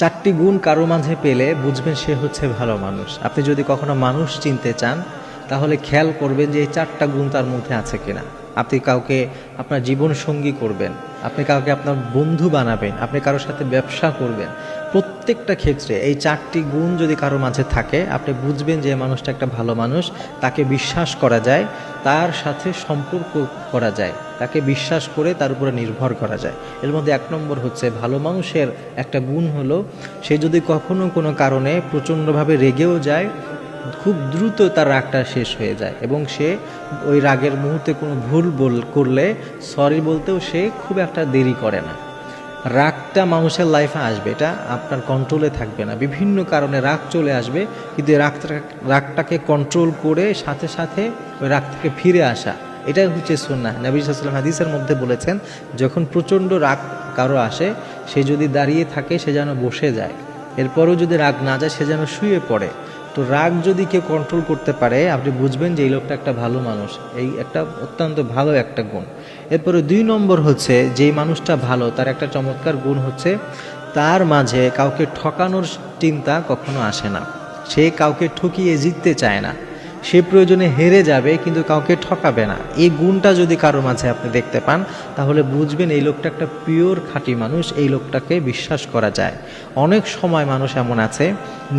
চারটি গুণ কারো মাঝে পেলে বুঝবেন সে হচ্ছে ভালো মানুষ। আপনি যদি কখনো মানুষ চিনতে চান তাহলে খেয়াল করবেন যে এই চারটা গুণ তার মধ্যে আছে কিনা। আপনি কাউকে আপনার জীবন সঙ্গী করবেন, আপনি কাউকে আপনার বন্ধু বানাবেন, আপনি কারোর সাথে ব্যবসা করবেন, প্রত্যেকটা ক্ষেত্রে এই চারটি গুণ যদি কারো মাঝে থাকে আপনি বুঝবেন যে মানুষটা একটা ভালো মানুষ। তাকে বিশ্বাস করা যায়, তার সাথে সম্পর্ক করা যায়, তাকে বিশ্বাস করে তার উপরে নির্ভর করা যায়। এর মধ্যে এক নম্বর হচ্ছে ভালো মানুষের একটা গুণ হলো সে যদি কখনো কোনো কারণে প্রচণ্ডভাবে রেগেও যায়, খুব দ্রুত তার রাগটা শেষ হয়ে যায় এবং সে ওই রাগের মুহূর্তে কোনো ভুল করলে সরি বলতেও সে খুব একটা দেরি করে না। রাগটা মানুষের লাইফে আসবে, এটা আপনার কন্ট্রোলে থাকবে না। বিভিন্ন কারণে রাগ চলে আসবে, কিন্তু রাগটাকে কন্ট্রোল করে সাথে সাথে ওই রাগ থেকে ফিরে আসা, এটাই হচ্ছে সুন্নাহ। নবী সাল্লাল্লাহু আলাইহি ওয়াসাল্লাম হাদিসের মধ্যে বলেছেন, যখন প্রচণ্ড রাগ কারো আসে সে যদি দাঁড়িয়ে থাকে সে যেন বসে যায়, এরপরও যদি রাগ না যায় সে যেন শুয়ে পড়ে। তো রাগ যদি কেউ কন্ট্রোল করতে পারে আপনি বুঝবেন যে এই লোকটা একটা ভালো মানুষ, এই একটা অত্যন্ত ভালো একটা গুণ। এরপরে 2 নম্বর হচ্ছে যেই মানুষটা ভালো তার একটা চমৎকার গুণ হচ্ছে তার মাঝে কাউকে ঠকানোর চিন্তা কখনো আসে না। সে কাউকে ঠকিয়ে জিততে চায় না, সে প্রয়োজনে হেরে যাবে কিন্তু কাউকে ঠকাবে না। এই গুণটা যদি কারো মাঝে আপনি দেখতে পান তাহলে বুঝবেন এই লোকটা একটা পিওর খাঁটি মানুষ, এই লোকটাকে বিশ্বাস করা যায়। অনেক সময় মানুষ এমন আছে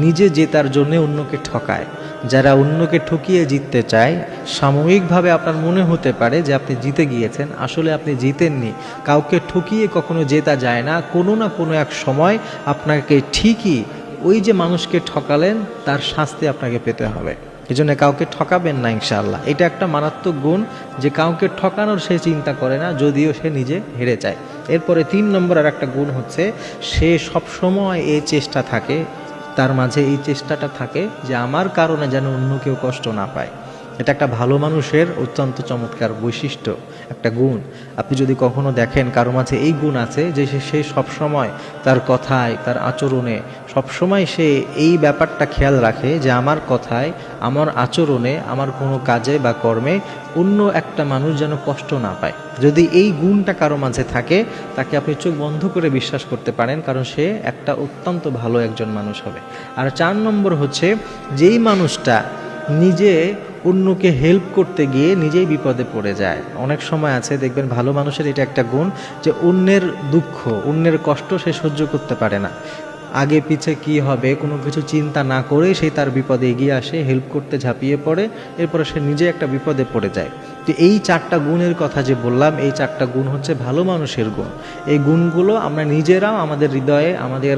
নিজে জেতার জন্য অন্যকে ঠকায়। যারা অন্যকে ঠকিয়ে জিততে চায়, সাময়িকভাবে আপনার মনে হতে পারে যে আপনি জিতে গিয়েছেন, আসলে আপনি জিতেননি। কাউকে ঠকিয়ে কখনো জেতা যায় না, কোনো না কোনো এক সময় আপনাকে ঠিকই ওই যে মানুষকে ঠকালেন তার শাস্তি আপনাকে পেতে হবে। এজন্য কাউকে ঠকাবেন না ইনশাআল্লাহ। এটা একটা মারাত্মক গুণ যে কাউকে ঠকানোর সে চিন্তা করে না, যদিও সে নিজে হেরে যায়। এরপরে 3 নম্বর আর একটা গুণ হচ্ছে সে সবসময় এই চেষ্টা থাকে, তার মাঝে এই চেষ্টাটা থাকে যে আমার কারণে যেন অন্য কেউ কষ্ট না পায়। এটা একটা ভালো মানুষের অত্যন্ত চমৎকার বৈশিষ্ট্য, একটা গুণ। আপনি যদি কখনো দেখেন কারো মাঝে এই গুণ আছে যে সে সবসময় তার কথায় তার আচরণে সবসময় সে এই ব্যাপারটা খেয়াল রাখে যে আমার কথায় আমার আচরণে আমার কোনো কাজে বা কর্মে অন্য একটা মানুষ যেন কষ্ট না পায়। যদি এই গুণটা কারো মাঝে থাকে তাকে আপনি চোখ বন্ধ করে বিশ্বাস করতে পারেন, কারণ সে একটা অত্যন্ত ভালো একজন মানুষ হবে। আর 4 নম্বর হচ্ছে যেই মানুষটা নিজে অন্যকে হেল্প করতে গিয়ে নিজেই বিপদে পড়ে যায়। অনেক সময় আছে দেখবেন ভালো মানুষের এটা একটা গুণ যে অন্যের দুঃখ অন্যের কষ্ট সে সহ্য করতে পারে না, আগে পিছে কি হবে কোনো কিছু চিন্তা না করে সে তার বিপদে এগিয়ে আসে, হেল্প করতে ঝাঁপিয়ে পড়ে, এরপরে সে নিজে একটা বিপদে পড়ে যায়। তো এই 4টা গুণের কথা যে বললাম, এই 4টা গুণ হচ্ছে ভালো মানুষের গুণ। এই গুণগুলো আমরা নিজেরাও আমাদের হৃদয়ে আমাদের